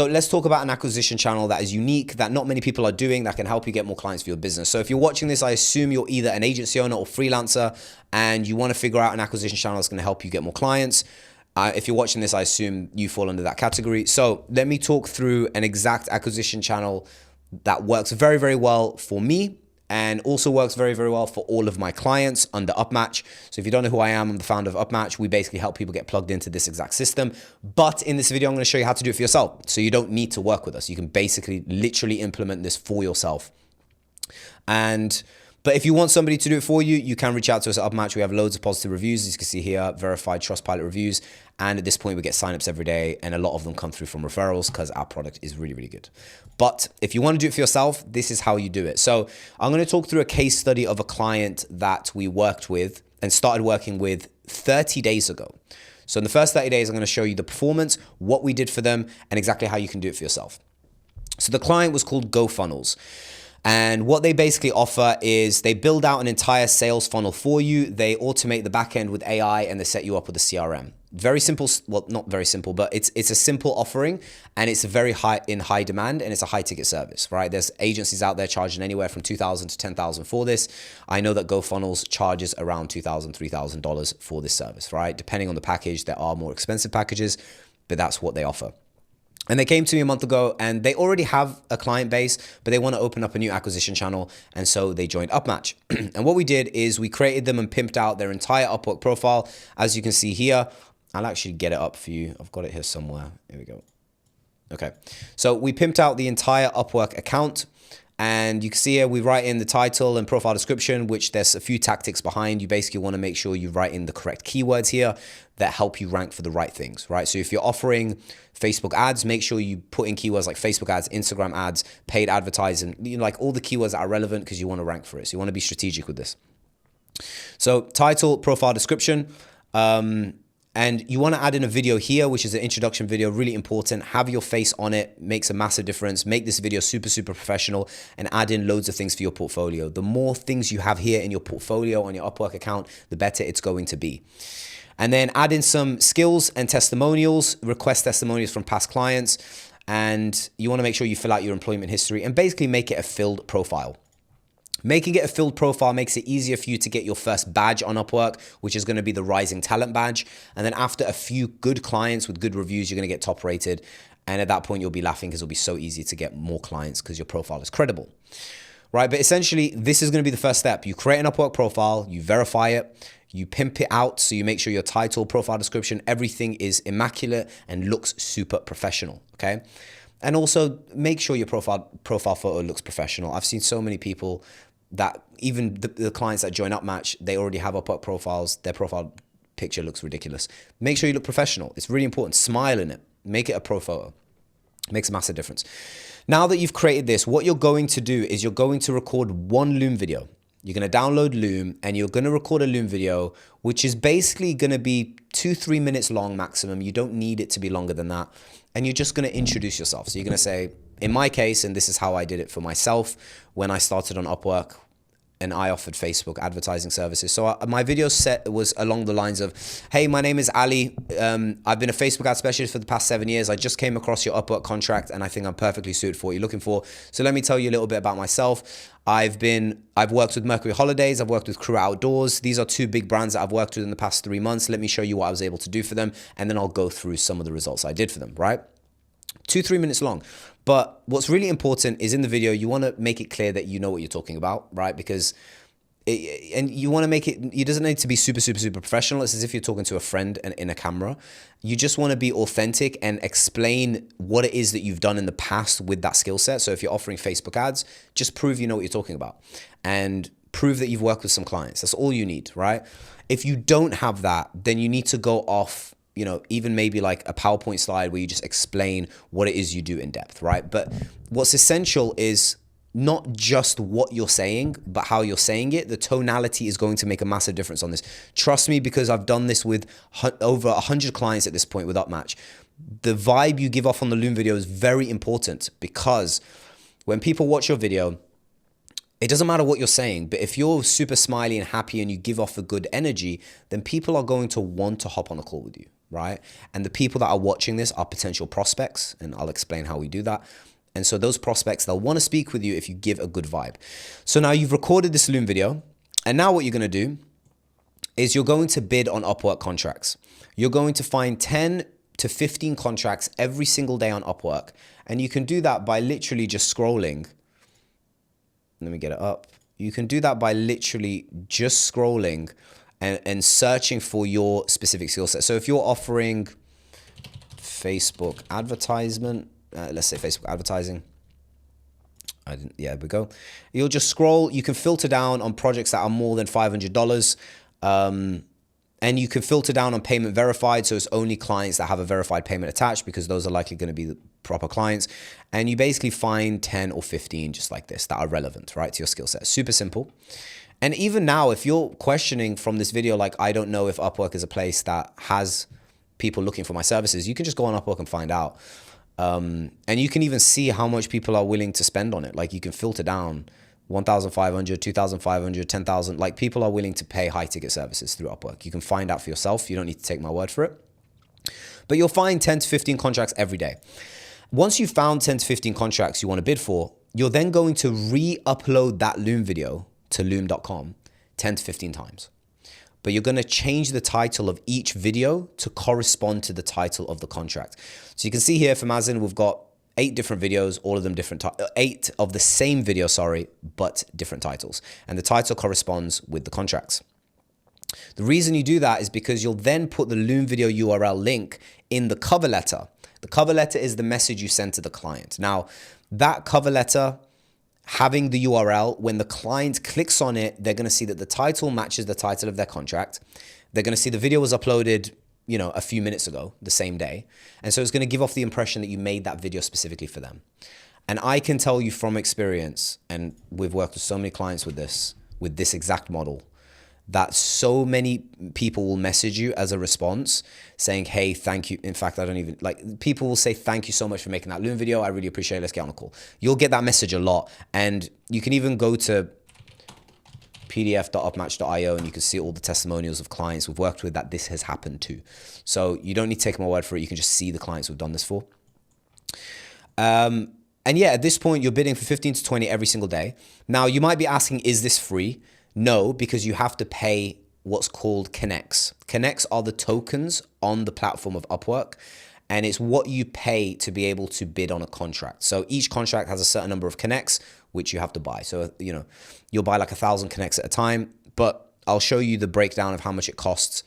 So let's talk about an acquisition channel that is unique, that not many people are doing, that can help you get more clients for your business. So if you're watching this, I assume you're either an agency owner or freelancer and you want to figure out an acquisition channel that's going to help you get more clients. If you're watching this, I assume you fall under that category. So let me talk through an exact acquisition channel that works very, very well for me and also works very, very well for all of my clients under Upmatch. So if you don't know who I am, I'm the founder of Upmatch. We basically help people get plugged into this exact system. But in this video, I'm going to show you how to do it for yourself. So you don't need to work with us. You can basically literally implement this for yourself. But if you want somebody to do it for you, you can reach out to us at Upmatch. We have loads of positive reviews. As you can see here, verified Trustpilot reviews. And at this point, we get signups every day. And a lot of them come through from referrals because our product is really, really good. But if you want to do it for yourself, this is how you do it. So I'm going to talk through a case study of a client that we worked with and started working with 30 days ago. So in the first 30 days, I'm going to show you the performance, what we did for them, and exactly how you can do it for yourself. So the client was called GoFunnels. And what they basically offer is they build out an entire sales funnel for you. They automate the back end with AI and they set you up with a CRM. Very simple, well, not very simple, but it's a simple offering and it's very high demand and it's a high ticket service, right? There's agencies out there charging anywhere from $2,000 to $10,000 for this. I know that GoFunnels charges around $2,000, $3,000 for this service, right? Depending on the package, there are more expensive packages, but that's what they offer. And they came to me a month ago and they already have a client base, but they want to open up a new acquisition channel. And so they joined Upmatch. And what we did is we created them and pimped out their entire Upwork profile. As you can see here, I'll actually get it up for you. I've got it here somewhere. Here we go. Okay. So we pimped out the entire Upwork account. And you can see here, we write in the title and profile description, which there's a few tactics behind. You basically want to make sure you write in the correct keywords here that help you rank for the right things, right? So if you're offering Facebook ads, make sure you put in keywords like Facebook ads, Instagram ads, paid advertising, like all the keywords that are relevant because you want to rank for it. So you want to be strategic with this. So title, profile description, and you want to add in a video here, which is an introduction video, really important. Have your face on it, makes a massive difference. Make this video super, super professional and add in loads of things for your portfolio. The more things you have here in your portfolio on your Upwork account, the better it's going to be. And then add in some skills and testimonials, request testimonials from past clients. And you want to make sure you fill out your employment history and basically make it a filled profile. Making it a filled profile makes it easier for you to get your first badge on Upwork, which is going to be the Rising Talent badge. And then after a few good clients with good reviews, you're going to get top rated. And at that point, you'll be laughing because it'll be so easy to get more clients because your profile is credible, right? But essentially, this is going to be the first step. You create an Upwork profile, you verify it, you pimp it out. So you make sure your title, profile description, everything is immaculate and looks super professional, okay? And also make sure your profile photo looks professional. I've seen so many people that even the clients that join Upmatch, they already have Upwork profiles. Their profile picture looks ridiculous. Make sure you look professional. It's really important. Smile in it. Make it a pro photo. Makes a massive difference. Now that you've created this, what you're going to do is you're going to record one Loom video. You're going to download Loom and you're going to record a Loom video, which is basically going to be 2-3 minutes long maximum. You don't need it to be longer than that. And you're just going to introduce yourself. So you're going to say, in my case, and this is how I did it for myself when I started on Upwork and I offered Facebook advertising services. So my video set was along the lines of, hey, my name is Ali. I've been a Facebook ad specialist for the past 7 years. I just came across your Upwork contract and I think I'm perfectly suited for what you're looking for. So let me tell you a little bit about myself. I've worked with Mercury Holidays. I've worked with Crew Outdoors. These are two big brands that I've worked with in the past 3 months. Let me show you what I was able to do for them. And then I'll go through some of the results I did for them, right? 2-3 minutes long. But what's really important is in the video, you want to make it clear that you know what you're talking about, right? Because and you want to make it doesn't need to be super, super, super professional. It's as if you're talking to a friend and in a camera. You just want to be authentic and explain what it is that you've done in the past with that skill set. So if you're offering Facebook ads, just prove you know what you're talking about and prove that you've worked with some clients. That's all you need, right? If you don't have that, then you need to go off, even maybe like a PowerPoint slide where you just explain what it is you do in depth, right? But what's essential is not just what you're saying, but how you're saying it. The tonality is going to make a massive difference on this. Trust me, because I've done this with over 100 clients at this point with Upmatch. The vibe you give off on the Loom video is very important because when people watch your video, it doesn't matter what you're saying, but if you're super smiley and happy and you give off a good energy, then people are going to want to hop on a call with you, right? And the people that are watching this are potential prospects, and I'll explain how we do that. And so those prospects, they'll want to speak with you if you give a good vibe. So now you've recorded this Loom video, and now what you're going to do is you're going to bid on Upwork contracts. You're going to find 10 to 15 contracts every single day on Upwork. And you can do that by literally just scrolling. Let me get it up. You can do that by literally just scrolling and searching for your specific skill set. So if you're offering Facebook advertisement, let's say Facebook advertising. Yeah, there we go. You'll just scroll. You can filter down on projects that are more than $500. And you can filter down on payment verified. So it's only clients that have a verified payment attached, because those are likely going to be the proper clients. And you basically find 10 or 15 just like this that are relevant, right, to your skill set. Super simple. And even now, if you're questioning from this video, like, I don't know if Upwork is a place that has people looking for my services, you can just go on Upwork and find out. And you can even see how much people are willing to spend on it. Like, you can filter down 1,500, 2,500, 10,000. Like, people are willing to pay high ticket services through Upwork. You can find out for yourself. You don't need to take my word for it. But you'll find 10 to 15 contracts every day. Once you've found 10 to 15 contracts you want to bid for, you're then going to re-upload that Loom video to loom.com 10 to 15 times. But you're going to change the title of each video to correspond to the title of the contract. So you can see here for Mazen, we've got 8 different videos, all of them different, 8 of the same video, sorry, but different titles. And the title corresponds with the contracts. The reason you do that is because you'll then put the Loom video URL link in the cover letter. The cover letter is the message you send to the client. Now, that cover letter, having the URL, when the client clicks on it, they're going to see that the title matches the title of their contract. They're going to see the video was uploaded, you know, a few minutes ago, the same day. And so it's going to give off the impression that you made that video specifically for them. And I can tell you from experience, and we've worked with so many clients with this exact model, that so many people will message you as a response saying, hey, thank you. In fact, I don't even, like, people will say, thank you so much for making that Loom video. I really appreciate it. Let's get on a call. You'll get that message a lot. And you can even go to pdf.upmatch.io and you can see all the testimonials of clients we've worked with that this has happened to. So you don't need to take my word for it. You can just see the clients we've done this for. And yeah, at this point, you're bidding for 15 to 20 every single day. Now, you might be asking, is this free? No, because you have to pay what's called connects. Connects are the tokens on the platform of Upwork, and it's what you pay to be able to bid on a contract. So each contract has a certain number of connects, which you have to buy. So, you know, you'll buy like 1,000 connects at a time, but I'll show you the breakdown of how much it costs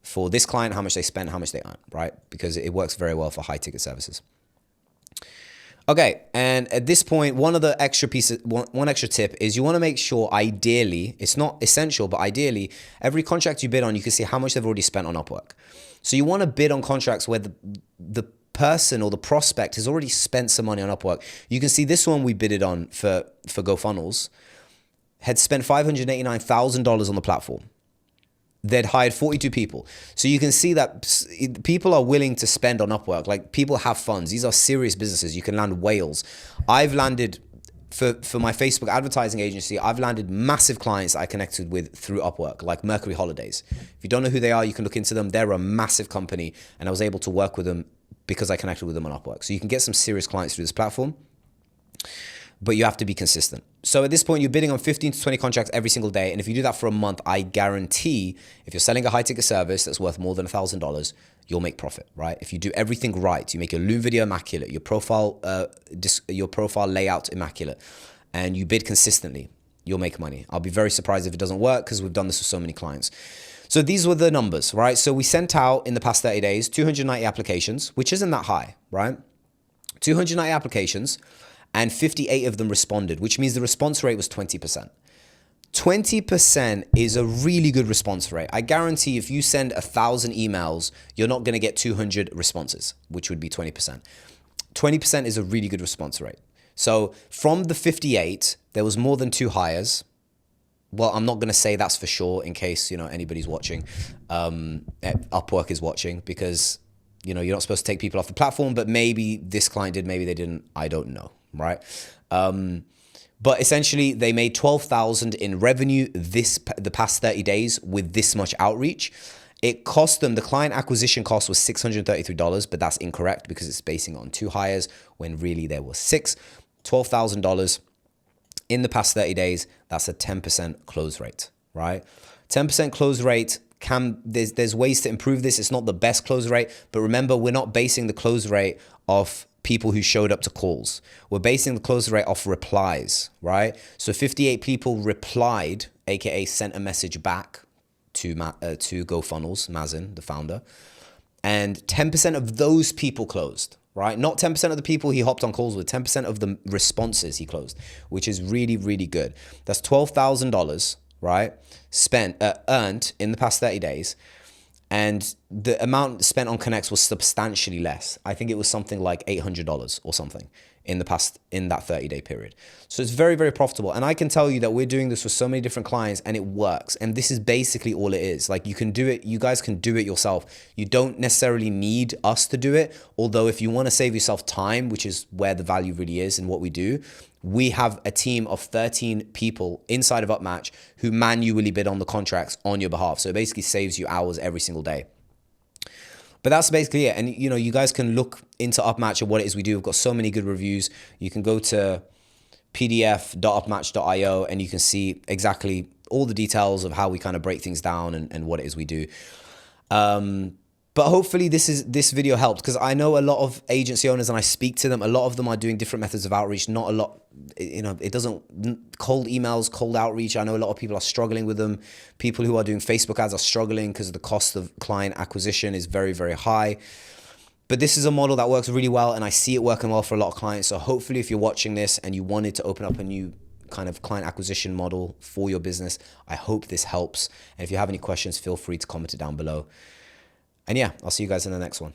for this client, how much they spend, how much they earn, right? Because it works very well for high ticket services. Okay, and at this point, one extra tip is you want to make sure, ideally, it's not essential, but ideally, every contract you bid on, you can see how much they've already spent on Upwork. So you want to bid on contracts where the person or the prospect has already spent some money on Upwork. You can see this one we bidded on for GoFunnels had spent $589,000 on the platform. They'd hired 42 people. So you can see that people are willing to spend on Upwork. Like, people have funds. These are serious businesses. You can land whales. I've landed, for my Facebook advertising agency, I've landed massive clients I connected with through Upwork, like Mercury Holidays. If you don't know who they are, you can look into them. They're a massive company, and I was able to work with them because I connected with them on Upwork. So you can get some serious clients through this platform, but you have to be consistent. So at this point, you're bidding on 15 to 20 contracts every single day. And if you do that for a month, I guarantee if you're selling a high ticket service that's worth more than $1,000, you'll make profit, right? If you do everything right, you make your Loom video immaculate, your profile layout immaculate, and you bid consistently, you'll make money. I'll be very surprised if it doesn't work, because we've done this with so many clients. So these were the numbers, right? So we sent out in the past 30 days, 290 applications, which isn't that high, right? 290 applications. And 58 of them responded, which means the response rate was 20%. 20% is a really good response rate. I guarantee if you send 1,000 emails, you're not going to get 200 responses, which would be 20%. 20% is a really good response rate. So from the 58, there was more than 2 hires. Well, I'm not going to say that's for sure in case, you know, anybody's watching. Upwork is watching, because, you know, you're not supposed to take people off the platform, but maybe this client did, maybe they didn't. I don't know. Right. But essentially they made 12,000 in revenue the past 30 days with this much outreach. It cost them, the client acquisition cost was $633, but that's incorrect because it's basing it on 2 hires when really there were 6. $12,000 in the past 30 days. That's a 10% close rate, right? 10% close rate. There's ways to improve this. It's not the best close rate, but remember, we're not basing the close rate off people who showed up to calls. We're basing the close rate off replies, right? So 58 people replied, aka sent a message back to GoFunnels, Mazen, the founder, and 10% of those people closed, right? Not 10% of the people he hopped on calls with, 10% of the responses he closed, which is really, really good. That's $12,000, right? Earned in the past 30 days. And the amount spent on connects was substantially less. I think it was something like $800 or something in that 30-day period. So it's very, very profitable. And I can tell you that we're doing this with so many different clients and it works. And this is basically all it is. Like, you can do it. You guys can do it yourself. You don't necessarily need us to do it. Although if you want to save yourself time, which is where the value really is in what we do, we have a team of 13 people inside of Upmatch who manually bid on the contracts on your behalf. So it basically saves you hours every single day. But that's basically it. And you guys can look into Upmatch and what it is we do. We've got so many good reviews. You can go to pdf.upmatch.io and you can see exactly all the details of how we kind of break things down and what it is we do. But hopefully this video helped, because I know a lot of agency owners and I speak to them. A lot of them are doing different methods of outreach. Not a lot, it doesn't, cold emails, cold outreach. I know a lot of people are struggling with them. People who are doing Facebook ads are struggling because the cost of client acquisition is very, very high. But this is a model that works really well and I see it working well for a lot of clients. So hopefully if you're watching this and you wanted to open up a new kind of client acquisition model for your business, I hope this helps. And if you have any questions, feel free to comment it down below. And yeah, I'll see you guys in the next one.